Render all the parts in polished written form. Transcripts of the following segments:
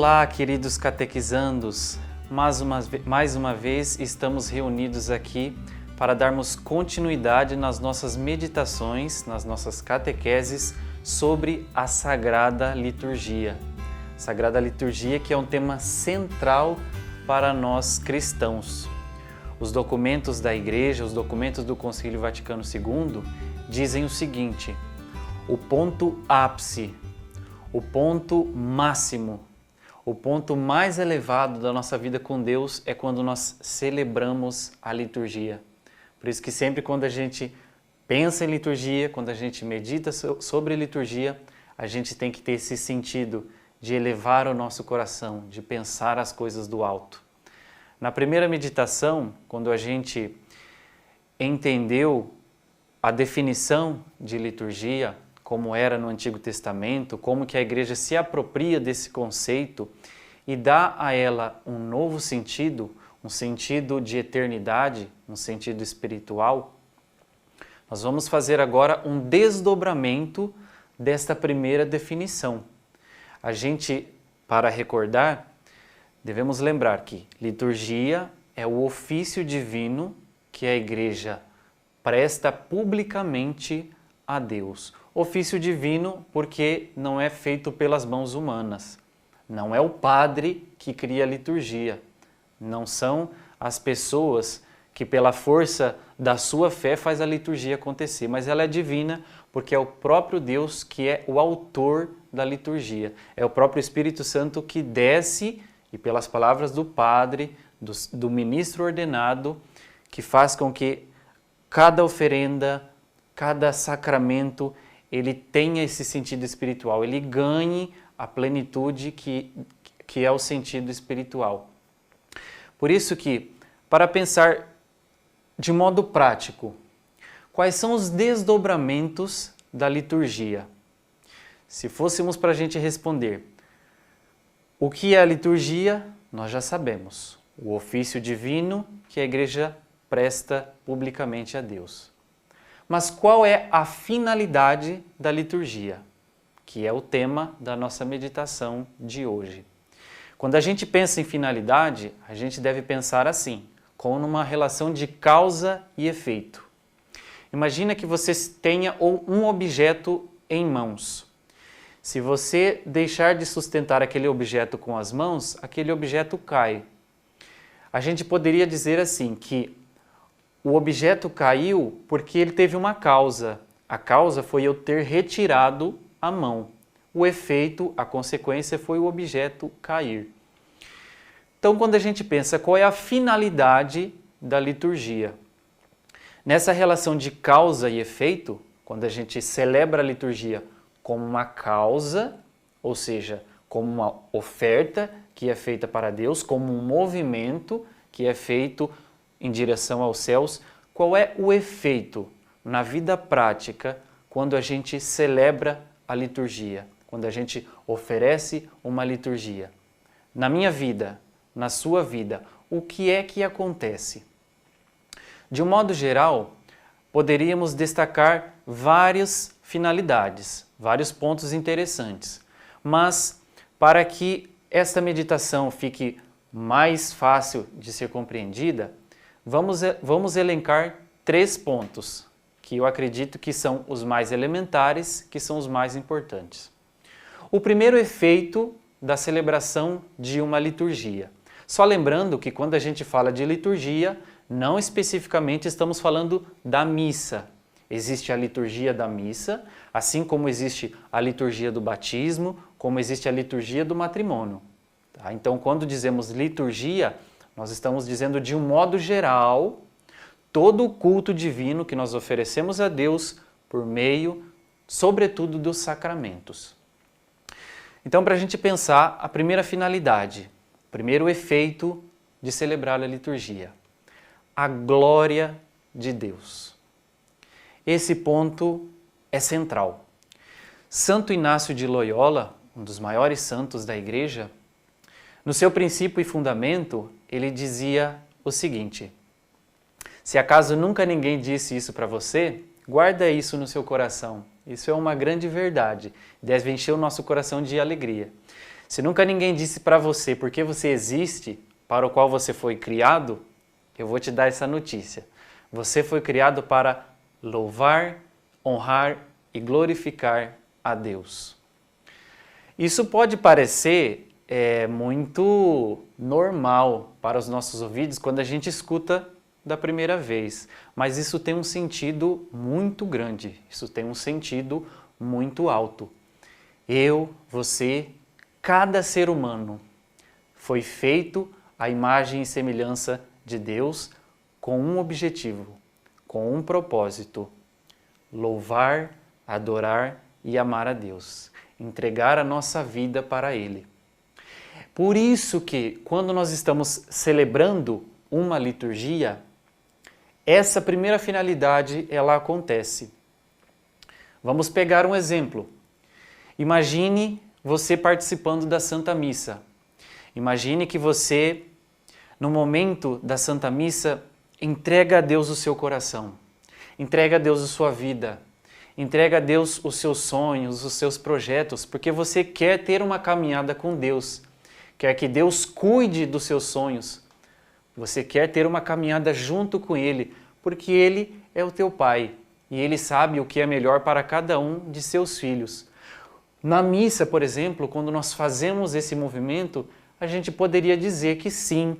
Olá, queridos catequizandos! Mais uma vez estamos reunidos aqui para darmos continuidade nas nossas meditações, nas nossas catequeses sobre a Sagrada Liturgia. Sagrada Liturgia que é um tema central para nós cristãos. Os documentos da Igreja, os documentos do Concílio Vaticano II dizem o seguinte: o ponto ápice, o ponto máximo, o ponto mais elevado da nossa vida com Deus é quando nós celebramos a liturgia. Por isso que sempre quando a gente pensa em liturgia, quando a gente medita sobre liturgia, a gente tem que ter esse sentido de elevar o nosso coração, de pensar as coisas do alto. Na primeira meditação, quando a gente entendeu a definição de liturgia, como era no Antigo Testamento, como que a Igreja se apropria desse conceito e dá a ela um novo sentido, um sentido de eternidade, um sentido espiritual, nós vamos fazer agora um desdobramento desta primeira definição. A gente, para recordar, devemos lembrar que liturgia é o ofício divino que a Igreja presta publicamente a Deus. Ofício divino porque não é feito pelas mãos humanas. Não é o padre que cria a liturgia. Não são as pessoas que pela força da sua fé faz a liturgia acontecer, mas ela é divina porque é o próprio Deus que é o autor da liturgia. É o próprio Espírito Santo que desce e pelas palavras do padre, do ministro ordenado, que faz com que cada oferenda, cada sacramento, ele tenha esse sentido espiritual, ele ganhe a plenitude que é o sentido espiritual. Por isso que, para pensar de modo prático, quais são os desdobramentos da liturgia? Se fôssemos para a gente responder, o que é a liturgia? Nós já sabemos. O ofício divino que a Igreja presta publicamente a Deus. Mas qual é a finalidade da liturgia? Que é o tema da nossa meditação de hoje. Quando a gente pensa em finalidade, a gente deve pensar assim, como numa relação de causa e efeito. Imagina que você tenha um objeto em mãos. Se você deixar de sustentar aquele objeto com as mãos, aquele objeto cai. A gente poderia dizer assim que o objeto caiu porque ele teve uma causa. A causa foi eu ter retirado a mão. O efeito, a consequência foi o objeto cair. Então, quando a gente pensa qual é a finalidade da liturgia, nessa relação de causa e efeito, quando a gente celebra a liturgia como uma causa, ou seja, como uma oferta que é feita para Deus, como um movimento que é feito em direção aos céus, qual é o efeito na vida prática quando a gente celebra a liturgia, quando a gente oferece uma liturgia? Na minha vida, na sua vida, o que é que acontece? De um modo geral, poderíamos destacar várias finalidades, vários pontos interessantes, mas para que esta meditação fique mais fácil de ser compreendida, vamos elencar 3 pontos, que eu acredito que são os mais elementares, que são os mais importantes. O primeiro efeito da celebração de uma liturgia. Só lembrando que quando a gente fala de liturgia, não especificamente estamos falando da missa. Existe a liturgia da missa, assim como existe a liturgia do batismo, como existe a liturgia do matrimônio. Tá? Então, quando dizemos liturgia, nós estamos dizendo de um modo geral, todo o culto divino que nós oferecemos a Deus por meio, sobretudo, dos sacramentos. Então, para a gente pensar a primeira finalidade, o primeiro efeito de celebrar a liturgia, a glória de Deus. Esse ponto é central. Santo Inácio de Loyola, um dos maiores santos da Igreja, no seu princípio e fundamento, ele dizia o seguinte: se acaso nunca ninguém disse isso para você, guarda isso no seu coração. Isso é uma grande verdade, deve encher o nosso coração de alegria. Se nunca ninguém disse para você por que você existe, para o qual você foi criado, eu vou te dar essa notícia. Você foi criado para louvar, honrar e glorificar a Deus. Isso pode parecer muito normal para os nossos ouvidos quando a gente escuta da primeira vez, mas isso tem um sentido muito grande, isso tem um sentido muito alto. Eu, você, cada ser humano foi feito à imagem e semelhança de Deus com um objetivo, com um propósito: louvar, adorar e amar a Deus, entregar a nossa vida para Ele. Por isso que, quando nós estamos celebrando uma liturgia, essa primeira finalidade ela acontece. Vamos pegar um exemplo. Imagine você participando da Santa Missa. Imagine que você, no momento da Santa Missa, entrega a Deus o seu coração, entrega a Deus a sua vida, entrega a Deus os seus sonhos, os seus projetos, porque você quer ter uma caminhada com Deus, quer que Deus cuide dos seus sonhos, você quer ter uma caminhada junto com Ele, porque Ele é o teu Pai e Ele sabe o que é melhor para cada um de seus filhos. Na missa, por exemplo, quando nós fazemos esse movimento, a gente poderia dizer que sim,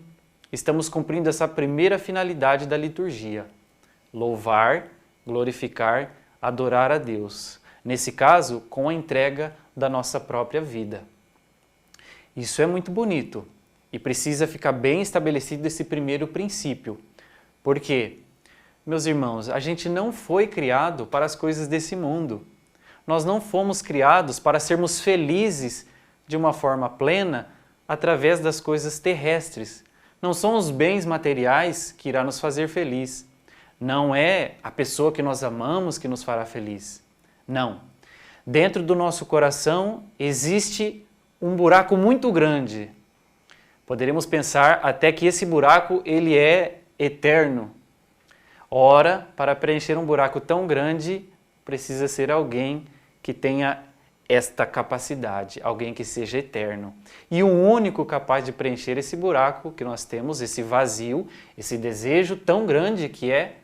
estamos cumprindo essa primeira finalidade da liturgia: louvar, glorificar, adorar a Deus. Nesse caso, com a entrega da nossa própria vida. Isso é muito bonito e precisa ficar bem estabelecido esse primeiro princípio. Por quê? Meus irmãos, a gente não foi criado para as coisas desse mundo. Nós não fomos criados para sermos felizes de uma forma plena através das coisas terrestres. Não são os bens materiais que irá nos fazer feliz. Não é a pessoa que nós amamos que nos fará feliz. Não. Dentro do nosso coração existe um buraco muito grande. Poderíamos pensar até que esse buraco ele é eterno. Ora, para preencher um buraco tão grande, precisa ser alguém que tenha esta capacidade, alguém que seja eterno. E o único capaz de preencher esse buraco que nós temos, esse vazio, esse desejo tão grande que é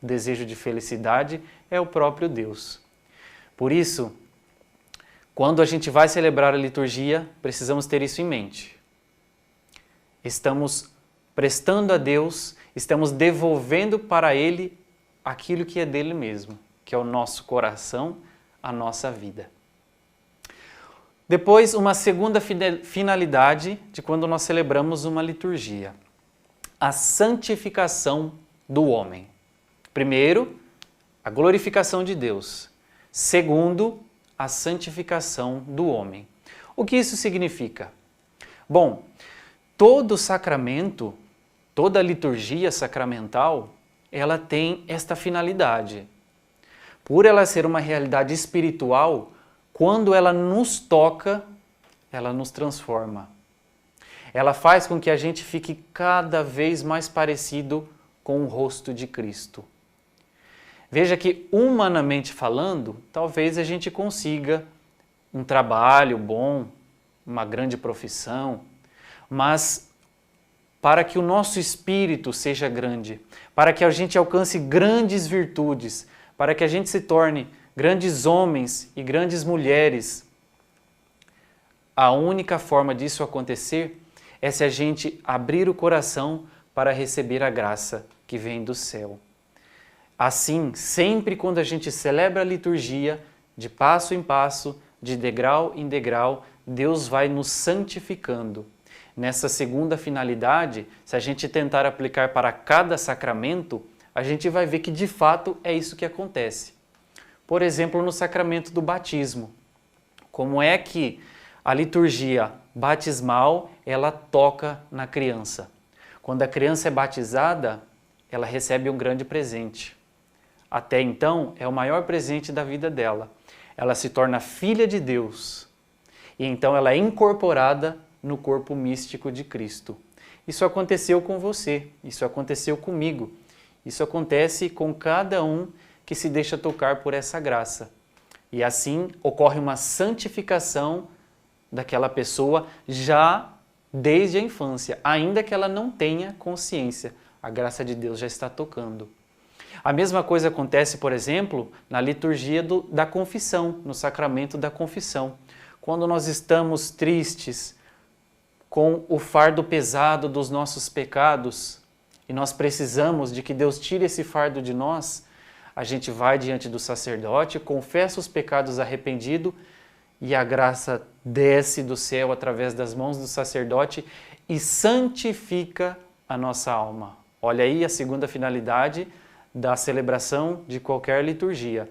o desejo de felicidade, é o próprio Deus. Por isso, quando a gente vai celebrar a liturgia, precisamos ter isso em mente. Estamos prestando a Deus, estamos devolvendo para Ele aquilo que é dele mesmo, que é o nosso coração, a nossa vida. Depois, uma segunda finalidade de quando nós celebramos uma liturgia: a santificação do homem. Primeiro, a glorificação de Deus. Segundo, a santificação do homem. O que isso significa? Bom, todo sacramento, toda liturgia sacramental, ela tem esta finalidade. Por ela ser uma realidade espiritual, quando ela nos toca, ela nos transforma. Ela faz com que a gente fique cada vez mais parecido com o rosto de Cristo. Veja que, humanamente falando, talvez a gente consiga um trabalho bom, uma grande profissão, mas para que o nosso espírito seja grande, para que a gente alcance grandes virtudes, para que a gente se torne grandes homens e grandes mulheres, a única forma disso acontecer é se a gente abrir o coração para receber a graça que vem do céu. Assim, sempre quando a gente celebra a liturgia, de passo em passo, de degrau em degrau, Deus vai nos santificando. Nessa segunda finalidade, se a gente tentar aplicar para cada sacramento, a gente vai ver que de fato é isso que acontece. Por exemplo, no sacramento do batismo. Como é que a liturgia batismal, ela toca na criança? Quando a criança é batizada, ela recebe um grande presente. Até então, é o maior presente da vida dela. Ela se torna filha de Deus. E então ela é incorporada no corpo místico de Cristo. Isso aconteceu com você, isso aconteceu comigo. Isso acontece com cada um que se deixa tocar por essa graça. E assim ocorre uma santificação daquela pessoa já desde a infância, ainda que ela não tenha consciência. A graça de Deus já está tocando. A mesma coisa acontece, por exemplo, na liturgia da confissão, no sacramento da confissão. Quando nós estamos tristes, com o fardo pesado dos nossos pecados, e nós precisamos de que Deus tire esse fardo de nós, a gente vai diante do sacerdote, confessa os pecados arrependido e a graça desce do céu através das mãos do sacerdote e santifica a nossa alma. Olha aí a segunda finalidade da celebração de qualquer liturgia.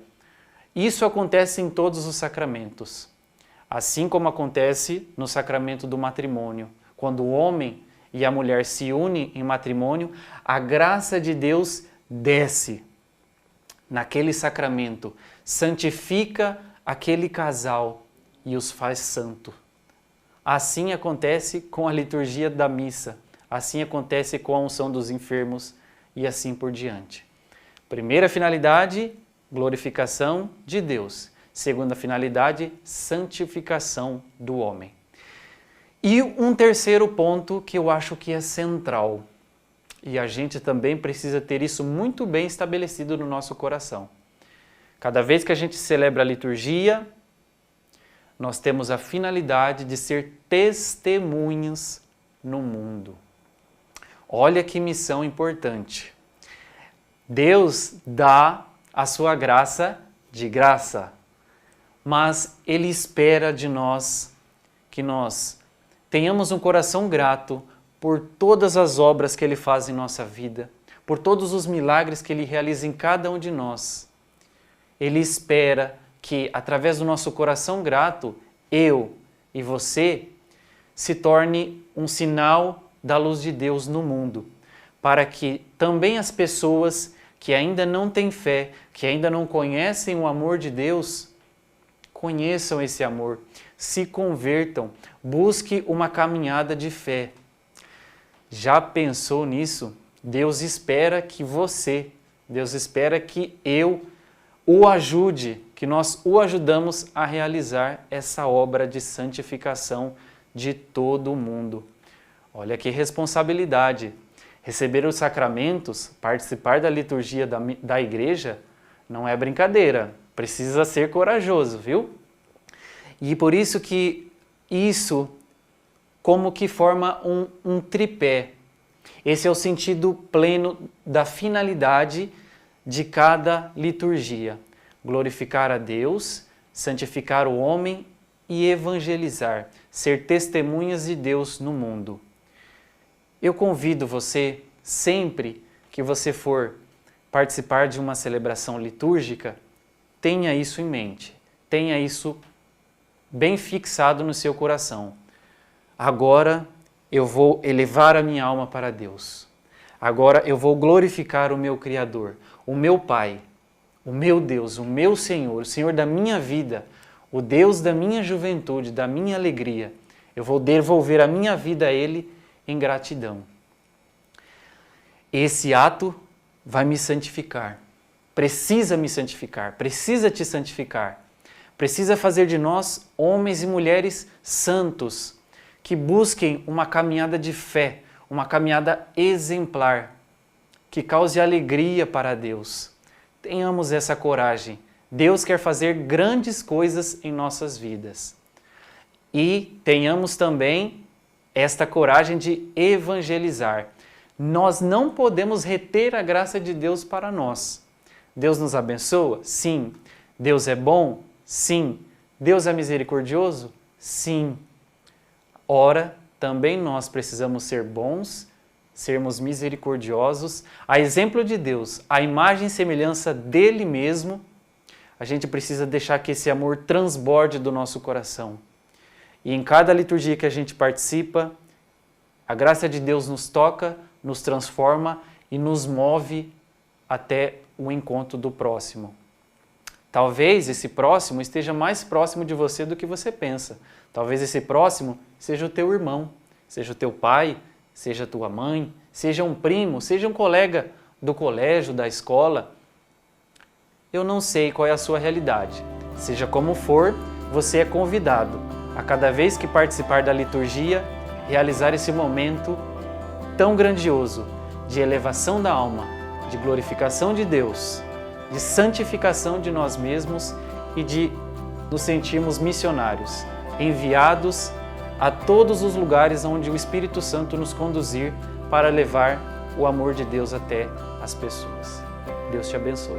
Isso acontece em todos os sacramentos, assim como acontece no sacramento do matrimônio. Quando o homem e a mulher se unem em matrimônio, a graça de Deus desce naquele sacramento, santifica aquele casal e os faz santo. Assim acontece com a liturgia da missa, assim acontece com a unção dos enfermos e assim por diante. Primeira finalidade, glorificação de Deus. Segunda finalidade, santificação do homem. E um terceiro ponto que eu acho que é central, e a gente também precisa ter isso muito bem estabelecido no nosso coração. Cada vez que a gente celebra a liturgia, nós temos a finalidade de ser testemunhas no mundo. Olha que missão importante. Deus dá a sua graça de graça, mas Ele espera de nós que nós tenhamos um coração grato por todas as obras que Ele faz em nossa vida, por todos os milagres que Ele realiza em cada um de nós. Ele espera que, através do nosso coração grato, eu e você se torne um sinal da luz de Deus no mundo, para que também as pessoas que ainda não têm fé, que ainda não conhecem o amor de Deus, conheçam esse amor, se convertam, busque uma caminhada de fé. Já pensou nisso? Deus espera que você, Deus espera que eu o ajude, que nós o ajudamos a realizar essa obra de santificação de todo o mundo. Olha que responsabilidade! Receber os sacramentos, participar da liturgia da igreja, não é brincadeira, precisa ser corajoso, viu? E por isso que isso como que forma um tripé. Esse é o sentido pleno da finalidade de cada liturgia. Glorificar a Deus, santificar o homem e evangelizar, ser testemunhas de Deus no mundo. Eu convido você, sempre que você for participar de uma celebração litúrgica, tenha isso em mente, tenha isso bem fixado no seu coração. Agora eu vou elevar a minha alma para Deus. Agora eu vou glorificar o meu Criador, o meu Pai, o meu Deus, o meu Senhor, o Senhor da minha vida, o Deus da minha juventude, da minha alegria. Eu vou devolver a minha vida a Ele em gratidão. Esse ato vai me santificar. Precisa me santificar, precisa te santificar. Precisa fazer de nós homens e mulheres santos, que busquem uma caminhada de fé, uma caminhada exemplar, que cause alegria para Deus. Tenhamos essa coragem. Deus quer fazer grandes coisas em nossas vidas. E tenhamos também esta coragem de evangelizar. Nós não podemos reter a graça de Deus para nós. Deus nos abençoa? Sim. Deus é bom? Sim. Deus é misericordioso? Sim. Ora, também nós precisamos ser bons, sermos misericordiosos. A exemplo de Deus, a imagem e semelhança dele mesmo, a gente precisa deixar que esse amor transborde do nosso coração. E em cada liturgia que a gente participa, a graça de Deus nos toca, nos transforma e nos move até o encontro do próximo. Talvez esse próximo esteja mais próximo de você do que você pensa. Talvez esse próximo seja o teu irmão, seja o teu pai, seja a tua mãe, seja um primo, seja um colega do colégio, da escola. Eu não sei qual é a sua realidade. Seja como for, você é convidado a cada vez que participar da liturgia, realizar esse momento tão grandioso de elevação da alma, de glorificação de Deus, de santificação de nós mesmos e de nos sentirmos missionários, enviados a todos os lugares onde o Espírito Santo nos conduzir para levar o amor de Deus até as pessoas. Deus te abençoe.